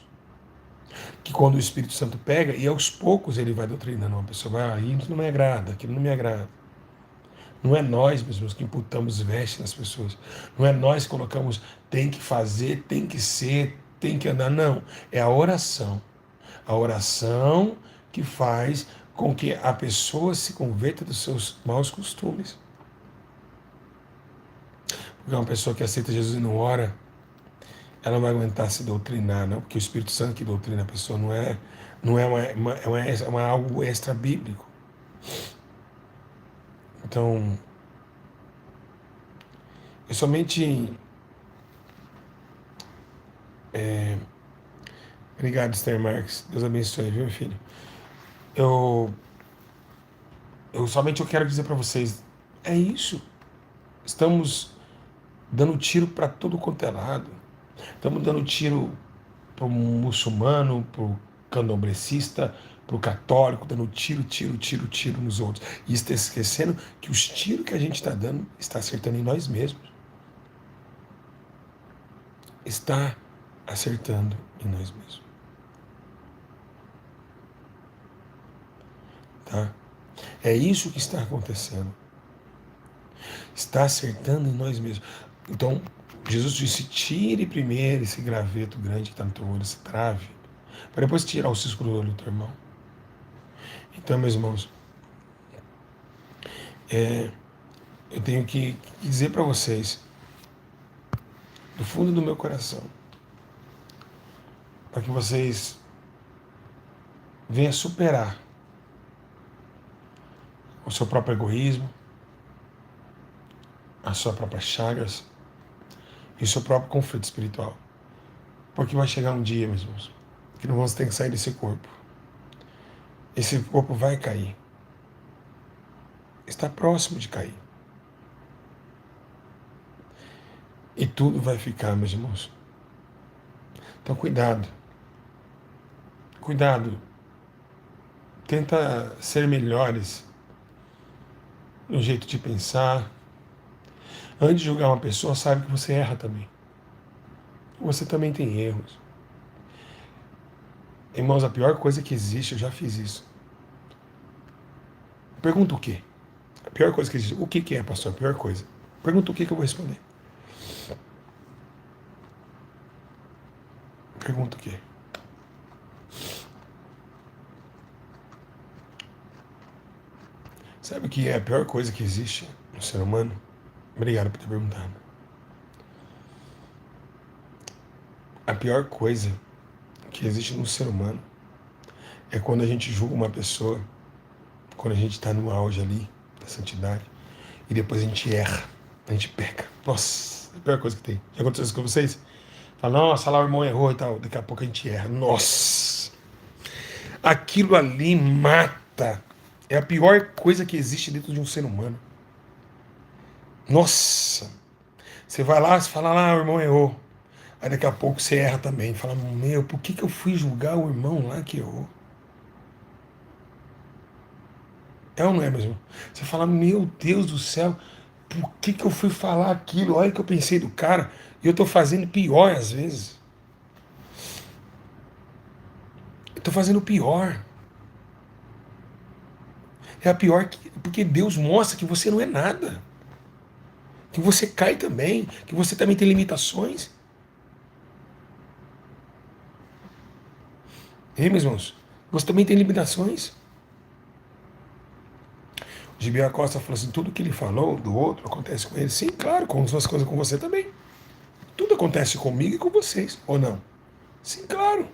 Speaker 1: que quando o Espírito Santo pega, e aos poucos ele vai doutrinando, uma pessoa vai, isso não me agrada, aquilo não me agrada. Não é nós, meus irmãos, que imputamos vestes nas pessoas. Não é nós que colocamos tem que fazer, tem que ser, tem que andar. Não. É a oração. A oração que faz com que a pessoa se converta dos seus maus costumes. Porque uma pessoa que aceita Jesus e não ora, ela não vai aguentar se doutrinar, não, porque o Espírito Santo que doutrina a pessoa não é uma algo extra bíblico. Então, eu somente. Obrigado, Esther Marques. Deus abençoe, viu, filho? Eu, eu quero dizer para vocês, é isso. Estamos dando tiro para todo quanto é lado. Estamos dando tiro para o muçulmano, para o candomblecista, para o católico, dando tiro nos outros. E está esquecendo que os tiros que a gente está dando está acertando em nós mesmos. Está acertando em nós mesmos. Tá? É isso que está acontecendo. Está acertando em nós mesmos. Então, Jesus disse: tire primeiro esse graveto grande que está no teu olho, esse trave, para depois tirar o cisco do olho do teu irmão. Então, meus irmãos, eu tenho que dizer para vocês, do fundo do meu coração, para que vocês venham superar o seu próprio egoísmo, as suas próprias chagas e o seu próprio conflito espiritual. Porque vai chegar um dia, meus irmãos, que não vamos ter que sair desse corpo. Esse corpo vai cair. Está próximo de cair. E tudo vai ficar, meus irmãos. Então, cuidado. Cuidado. Tenta ser melhores no jeito de pensar. Antes de julgar uma pessoa, sabe que você erra também. Você também tem erros. Irmãos, a pior coisa que existe, eu já fiz isso. Pergunta o quê? A pior coisa que existe. O que é, pastor? A pior coisa. Pergunta o que eu vou responder. Pergunta o quê? Sabe o que é a pior coisa que existe no ser humano? Obrigado por ter perguntado. A pior coisa que existe no ser humano é quando a gente julga uma pessoa, quando a gente está no auge ali da santidade, e depois a gente erra, a gente peca. Nossa, é a pior coisa que tem. Já aconteceu isso com vocês? Fala, nossa, lá o irmão errou e tal. Daqui a pouco a gente erra. Nossa! Aquilo ali mata. É a pior coisa que existe dentro de um ser humano. Nossa! Você vai lá, você fala, lá, o irmão errou. Aí daqui a pouco você erra também. Fala, meu, por que eu fui julgar o irmão lá que errou? É ou não é mesmo? Você fala, meu Deus do céu, por que eu fui falar aquilo? Olha o que eu pensei do cara. E eu tô fazendo pior às vezes. Eu tô fazendo pior. É a pior porque Deus mostra que você não é nada. Que você cai também, que você também tem limitações. Hein, meus irmãos? Você também tem limitações. O Gibi Acosta falou assim: tudo que ele falou do outro acontece com ele. Sim, claro, com as suas coisas com você também. Tudo acontece comigo e com vocês, ou não? Sim, claro.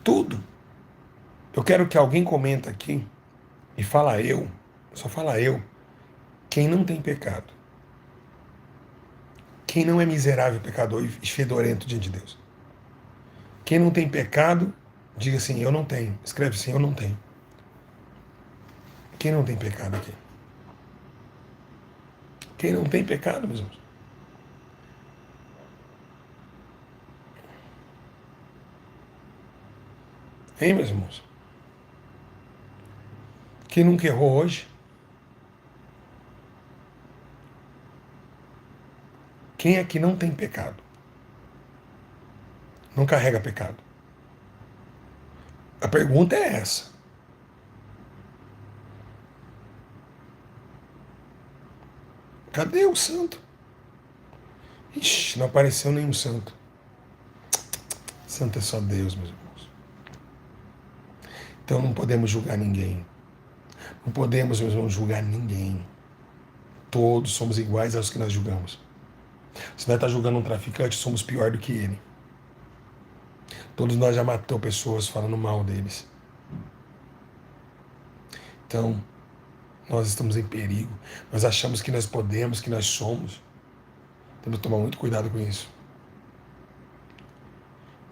Speaker 1: Tudo. Eu quero que alguém comenta aqui e fala eu, só fala eu, quem não tem pecado. Quem não é miserável, pecador e fedorento diante de Deus. Quem não tem pecado, diga assim, eu não tenho. Escreve assim, eu não tenho. Quem não tem pecado aqui? Quem não tem pecado, meus irmãos? Hein, meus irmãos? Quem nunca errou hoje? Quem é que não tem pecado? Não carrega pecado? A pergunta é essa. Cadê o santo? Ixi, não apareceu nenhum santo. Santo é só Deus, meus irmãos. Então não podemos julgar ninguém. Não podemos, meus irmãos, julgar ninguém. Todos somos iguais aos que nós julgamos. Se nós está julgando um traficante, somos pior do que ele. Todos nós já matou pessoas falando mal deles. Então, nós estamos em perigo. Nós achamos que nós podemos, que nós somos. Temos que tomar muito cuidado com isso.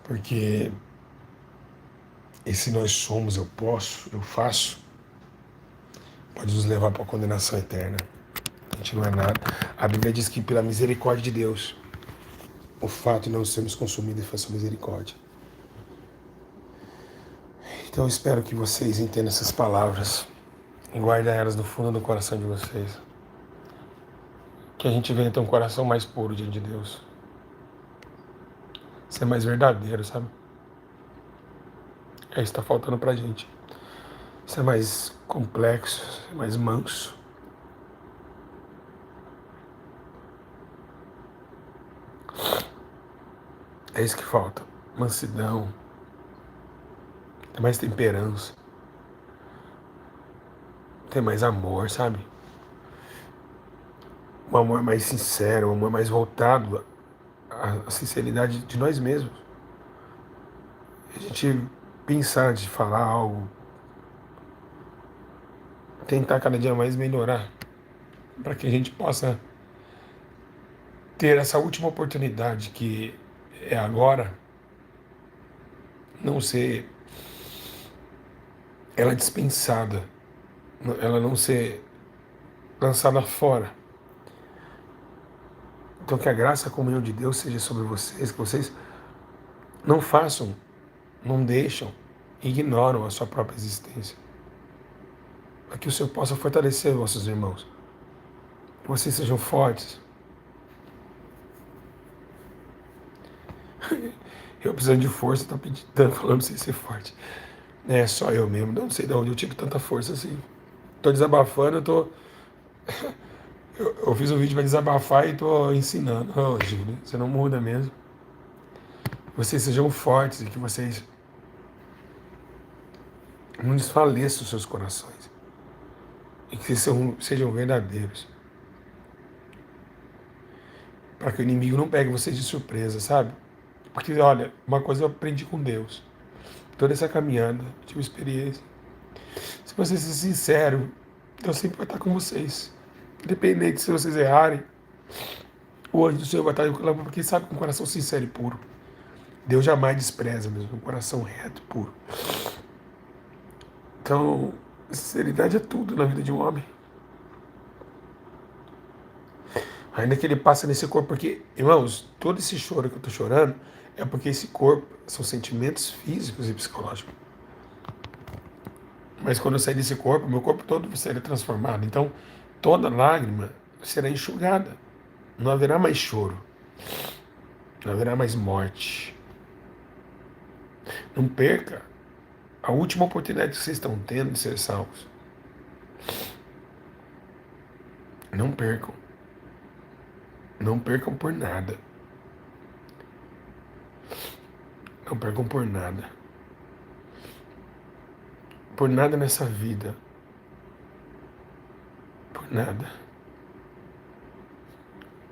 Speaker 1: Porque esse nós somos, eu posso, eu faço, pode nos levar para a condenação eterna. A gente não é nada. A Bíblia diz que pela misericórdia de Deus, o fato de não sermos consumidos foi sua misericórdia. Então eu espero que vocês entendam essas palavras e guardem elas no fundo do coração de vocês. Que a gente venha ter um coração mais puro diante de Deus. Ser mais verdadeiro, sabe? É isso que está faltando pra gente. Ser mais complexo, ser mais manso. É isso que falta. Mansidão. Ter mais temperança. Ter mais amor, sabe? Um amor mais sincero, um amor mais voltado à sinceridade de nós mesmos. A gente pensar antes de falar algo, tentar cada dia mais melhorar, para que a gente possa ter essa última oportunidade que é agora, não ser ela dispensada, ela não ser lançada fora. Então que a graça e a comunhão de Deus seja sobre vocês, que vocês não façam, não deixam, ignoram a sua própria existência. Para que o Senhor possa fortalecer vossos irmãos. Que vocês sejam fortes. Eu precisando de força, estou falando para vocês ser forte. É só eu mesmo, não sei de onde eu tive tanta força assim. Estou desabafando, eu fiz um vídeo para desabafar e estou ensinando. Oh, Júlio, você não muda mesmo. Que vocês sejam fortes e que vocês não desfaleçam os seus corações. E que vocês sejam verdadeiros. Para que o inimigo não pegue vocês de surpresa, sabe? Porque, olha, uma coisa eu aprendi com Deus. Toda essa caminhada, tive experiência. Se você ser sincero, Deus sempre vai estar com vocês. Independente se vocês errarem, o anjo do Senhor vai estar com ela, porque sabe, com um coração sincero e puro. Deus jamais despreza mesmo, um coração reto, puro. Então, sinceridade é tudo na vida de um homem. Ainda que ele passe nesse corpo, porque, irmãos, todo esse choro que eu estou chorando é porque esse corpo são sentimentos físicos e psicológicos. Mas quando eu sair desse corpo, meu corpo todo será transformado. Então, toda lágrima será enxugada. Não haverá mais choro. Não haverá mais morte. Não perca a última oportunidade que vocês estão tendo de ser salvos. Não percam. Não percam por nada. Não percam por nada. Por nada nessa vida. Por nada.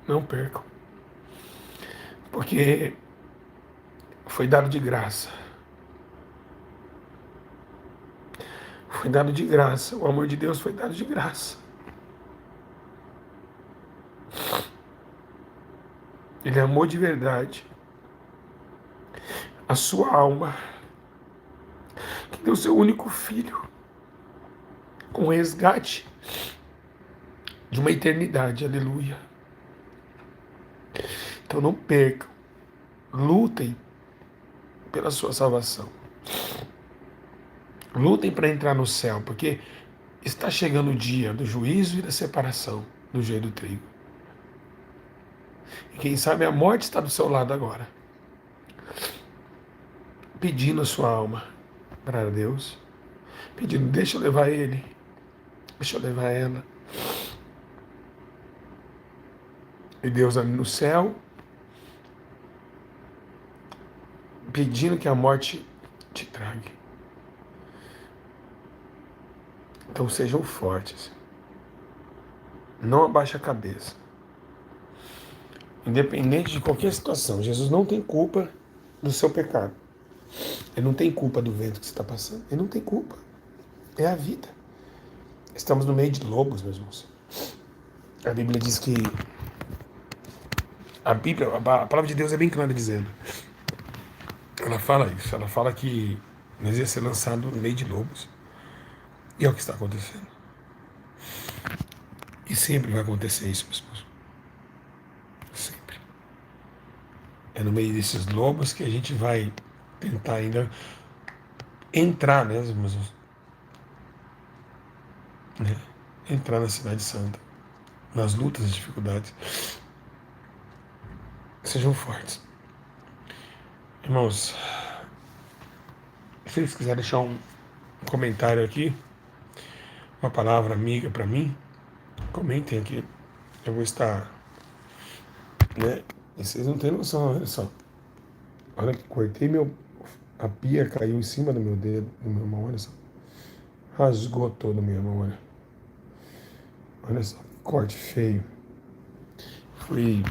Speaker 1: Não percam. Porque foi dado de graça. Foi dado de graça. O amor de Deus foi dado de graça. Ele amou de verdade a sua alma, que deu seu único filho, com resgate de uma eternidade. Aleluia. Então não percam. Lutem pela sua salvação. Lutem para entrar no céu, porque está chegando o dia do juízo e da separação do joio do trigo. E quem sabe a morte está do seu lado agora, pedindo a sua alma para Deus, pedindo, deixa eu levar ele, deixa eu levar ela. E Deus ali no céu, pedindo que a morte te trague. Então sejam fortes. Não abaixe a cabeça. Independente de qualquer situação, Jesus não tem culpa do seu pecado. Ele não tem culpa do vento que você está passando. Ele não tem culpa. É a vida. Estamos no meio de lobos, meus irmãos. A Bíblia diz que... a palavra de Deus é bem clara dizendo. Ela fala isso. Ela fala que nós ia ser lançado no meio de lobos. E é o que está acontecendo. E sempre vai acontecer isso, meus irmãos. Sempre. É no meio desses lobos que a gente vai tentar ainda entrar, né, meus irmãos? Né? Entrar na Cidade Santa. Nas lutas e dificuldades. Sejam fortes. Irmãos, se vocês quiserem deixar um comentário aqui, uma palavra amiga para mim, comentem aqui. Eu vou estar, né? E vocês não têm noção, olha só. Olha que cortei a pia caiu em cima do meu dedo, do meu mão, olha só. Rasgou todo o meu mão, olha. Olha só, que corte feio. Fui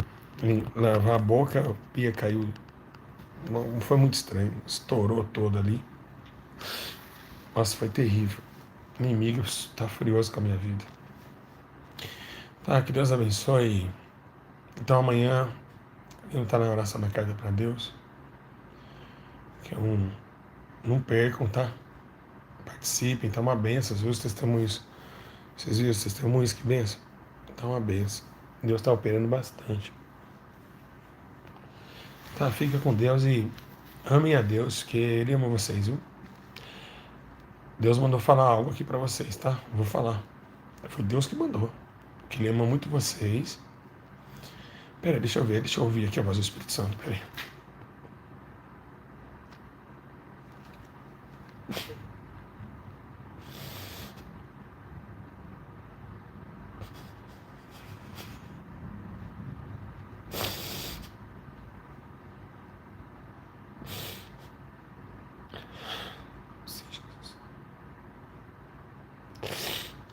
Speaker 1: lavar a boca, a pia caiu. Não foi muito estranho, estourou toda ali. Nossa, foi terrível. O inimigo está furioso com a minha vida. Tá, que Deus abençoe. Então amanhã eu estar na oração da carta para Deus. Que não percam, tá? Participem, tá uma benção. Vocês viram os testemunhos? Vocês viram os testemunhos? Que benção? Tá uma benção. Deus está operando bastante. Tá, fica com Deus e amem a Deus, que Ele ama vocês, viu? Deus mandou falar algo aqui para vocês, tá? Vou falar. Foi Deus que mandou. Que Ele ama muito vocês. Pera aí, deixa eu ouvir aqui a voz do Espírito Santo, pera aí.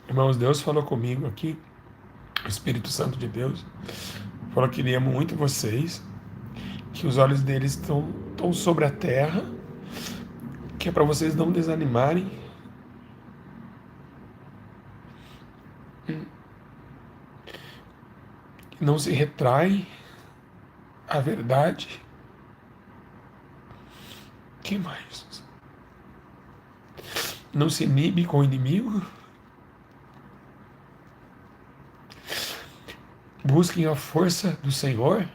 Speaker 1: Irmãos, Deus falou comigo aqui, o Espírito Santo de Deus, falou que Ele ama muito vocês que os olhos deles estão sobre a terra, que é para vocês não desanimarem, que não se retraem à verdade. Que mais? Não se inibe com o inimigo. Busquem a força do Senhor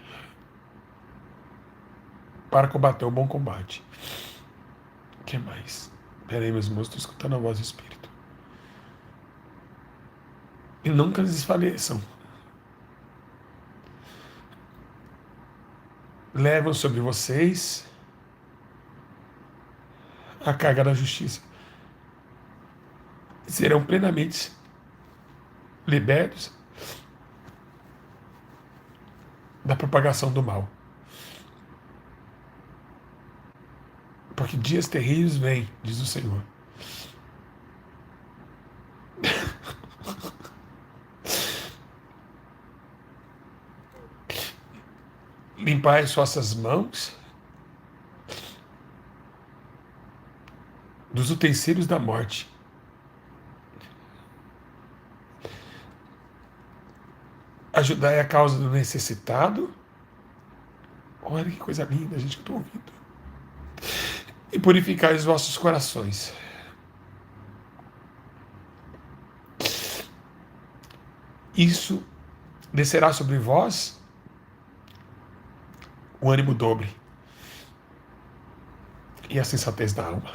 Speaker 1: para combater o bom combate. Que mais? Peraí, meus irmãos, estou escutando a voz do Espírito. E nunca desfaleçam. Levam sobre vocês a carga da justiça. Serão plenamente libertos da propagação do mal. Porque dias terríveis vêm, diz o Senhor. Limpai as vossas mãos dos utensílios da morte. Ajudai a causa do necessitado. Olha que coisa linda, gente, que eu estou ouvindo. E purificai os vossos corações. Isso descerá sobre vós o ânimo dobre e a sensatez da alma.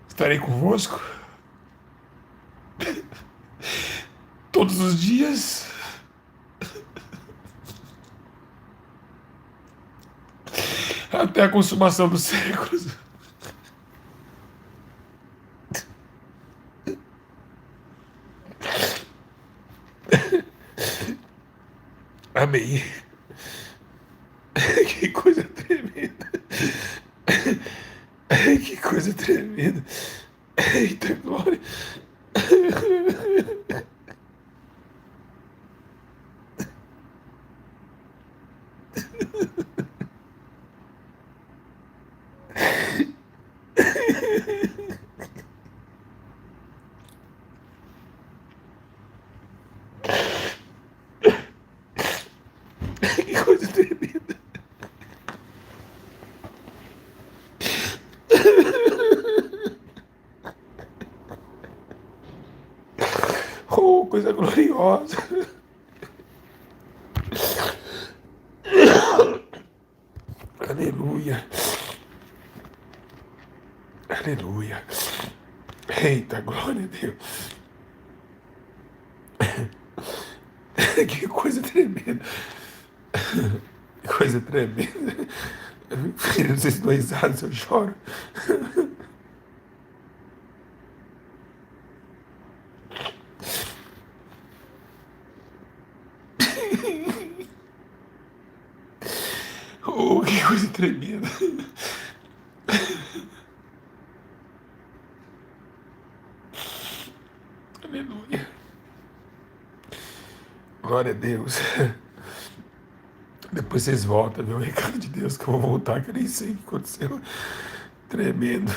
Speaker 1: Estarei convosco todos os dias até a consumação dos séculos. Amém. Que coisa tremenda. Que coisa tremenda. Eita glória. Que coisa tremenda. Oh, coisa gloriosa. Aleluia. Aleluia. Eita, glória a Deus. Que coisa tremenda. Que coisa tremenda. Vocês estão risados, eu choro. Oh, que coisa tremenda. Aleluia. Glória a Deus. Depois vocês voltam, viu? O recado de Deus que eu vou voltar, que eu nem sei o que aconteceu. Tremendo.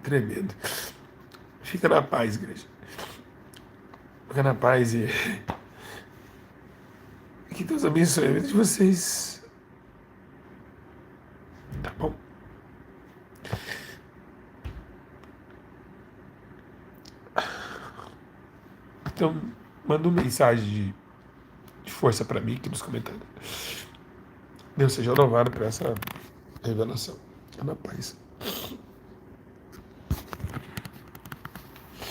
Speaker 1: Tremendo. Fica na paz, igreja. Fica na paz e que Deus abençoe a vida de vocês. Tá bom? Então, manda uma mensagem de força para mim aqui nos comentários. Deus seja louvado por essa revelação. Na paz.